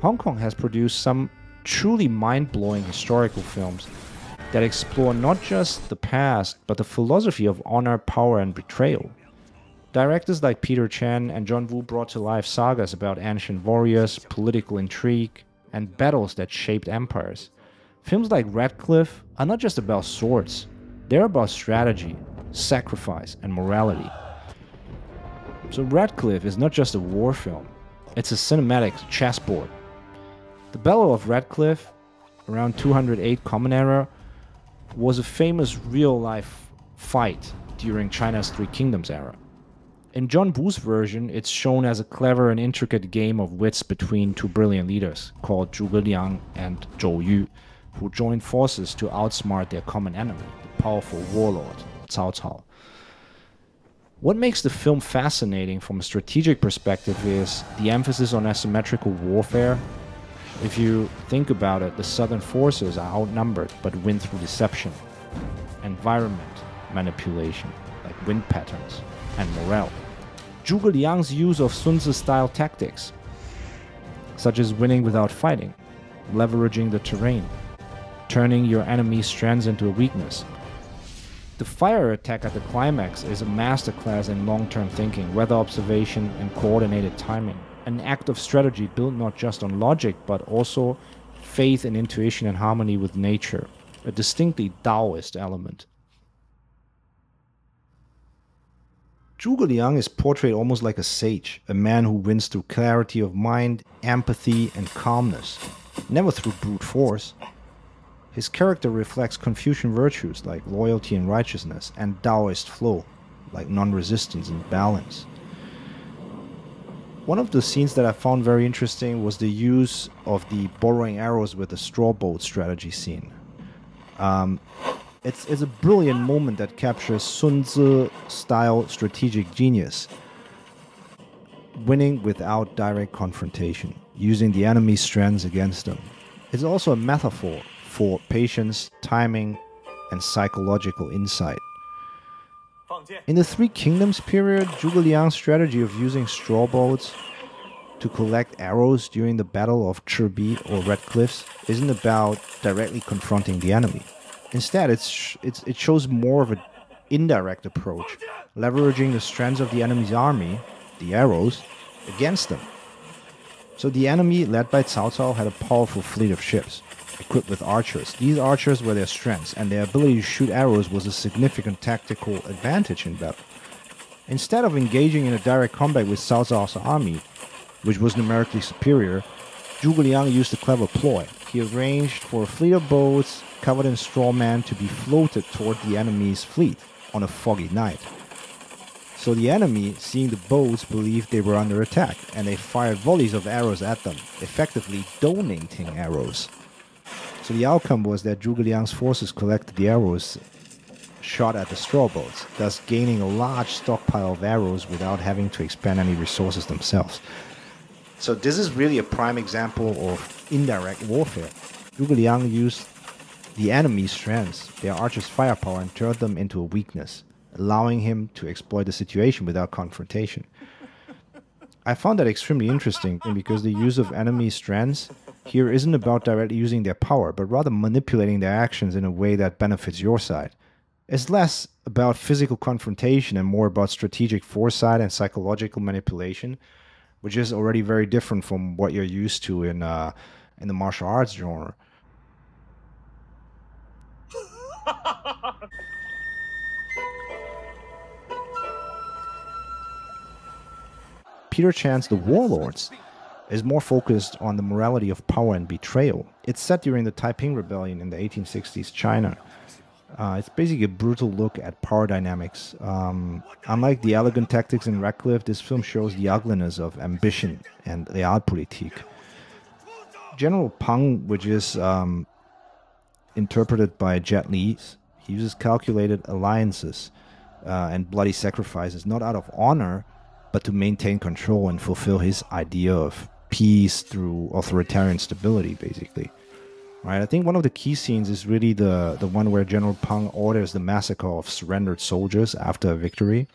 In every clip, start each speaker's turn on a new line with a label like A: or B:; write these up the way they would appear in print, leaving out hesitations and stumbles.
A: Hong Kong has produced some truly mind blowing historical films that explore not just the past, but the philosophy of honor, power, and betrayal. Directors like Peter Chan and John Woo brought to life sagas about ancient warriors, political intrigue, and battles that shaped empires. Films like Radcliffe are not just about swords, they're about strategy, sacrifice, and morality. So, Radcliffe is not just a war film, it's a cinematic chessboard. The Battle of Radcliffe, around 208 Common Era, was a famous real life fight during China's Three Kingdoms era. In John Woo's version, it's shown as a clever and intricate game of wits between two brilliant leaders called Zhuge Liang and Zhou Yu, who joined forces to outsmart their common enemy, the powerful warlord Cao Cao. What makes the film fascinating from a strategic perspective is the emphasis on asymmetrical warfare. If you think about it, the southern forces are outnumbered but win through deception, environment manipulation, like wind patterns, and morale. Zhuge Liang's use of Sun Tzu-style tactics, such as winning without fighting, leveraging the terrain, turning your enemy's strengths into a weakness. The fire attack at the climax is a masterclass in long-term thinking, weather observation, and coordinated timing. An act of strategy built not just on logic, but also faith and intuition and harmony with nature, a distinctly Taoist element. Zhuge Liang is portrayed almost like a sage, a man who wins through clarity of mind, empathy, and calmness, never through brute force. His character reflects Confucian virtues like loyalty and righteousness, and Taoist flow, like non-resistance and balance. One of the scenes that I found very interesting was the use of the borrowing arrows with the straw boat strategy scene. It's a brilliant moment that captures Sun Tzu-style strategic genius, winning without direct confrontation, using the enemy's strengths against them. It's also a metaphor for patience, timing, and psychological insight. In the Three Kingdoms period, Zhuge Liang's strategy of using straw boats to collect arrows during the Battle of Chirbi or Red Cliffs isn't about directly confronting the enemy. Instead, it shows more of an indirect approach, leveraging the strengths of the enemy's army, the arrows, against them. So the enemy, led by Cao Cao, had a powerful fleet of ships, equipped with archers. These archers were their strengths, and their ability to shoot arrows was a significant tactical advantage in battle. Instead of engaging in a direct combat with Cao Cao's army, which was numerically superior, Zhuge Liang used a clever ploy. He arranged for a fleet of boats covered in straw man to be floated toward the enemy's fleet on a foggy night. So the enemy, seeing the boats, believed they were under attack, and they fired volleys of arrows at them, effectively donating arrows. So the outcome was that Zhuge Liang's forces collected the arrows shot at the straw boats, thus gaining a large stockpile of arrows without having to expend any resources themselves. So this is really a prime example of indirect warfare. Zhuge Liang used the enemy's strengths, their archers' firepower, and turned them into a weakness, allowing him to exploit the situation without confrontation. I found that extremely interesting because the use of enemy strengths here isn't about directly using their power, but rather manipulating their actions in a way that benefits your side. It's less about physical confrontation and more about strategic foresight and psychological manipulation, which is already very different from what you're used to in the martial arts genre. Peter Chan's The Warlords is more focused on the morality of power and betrayal. It's set during the Taiping Rebellion in the 1860s China. It's basically a brutal look at power dynamics. Unlike the elegant tactics in Radcliffe, this film shows the ugliness of ambition and realpolitik. General Peng, which is interpreted by Jet Li, he uses calculated alliances and bloody sacrifices, not out of honor, but to maintain control and fulfill his idea of peace through authoritarian stability, basically. Right? I think one of the key scenes is really the one where General Peng orders the massacre of surrendered soldiers after a victory.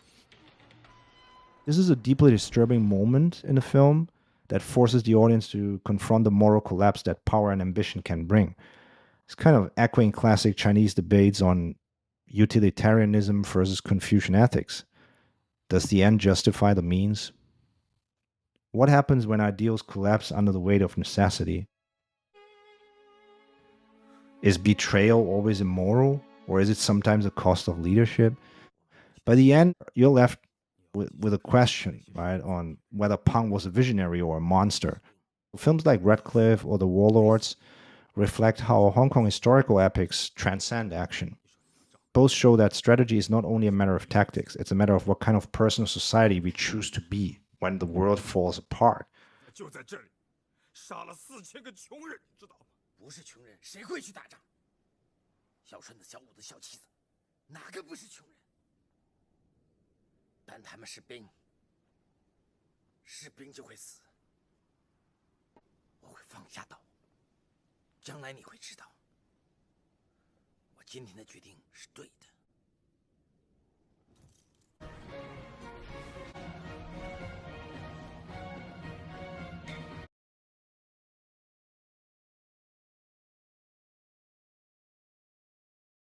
A: This is a deeply disturbing moment in the film that forces the audience to confront the moral collapse that power and ambition can bring. It's kind of echoing classic Chinese debates on utilitarianism versus Confucian ethics. Does the end justify the means? What happens when ideals collapse under the weight of necessity? Is betrayal always immoral, or is it sometimes a cost of leadership? By the end, you're left with a question, right, on whether Pang was a visionary or a monster. Films like Redcliffe or The Warlords reflect how Hong Kong historical epics transcend action. Both show that strategy is not only a matter of tactics, it's a matter of what kind of person or society we choose to be when the world falls apart.
B: 就在这里，杀了4000个穷人，知道吗？不是穷人，谁会去打仗？小顺子、小五子、小七子，哪个不是穷人？但他们是兵，是兵就会死。我会放下刀，将来你会知道，我今天的决定是对的。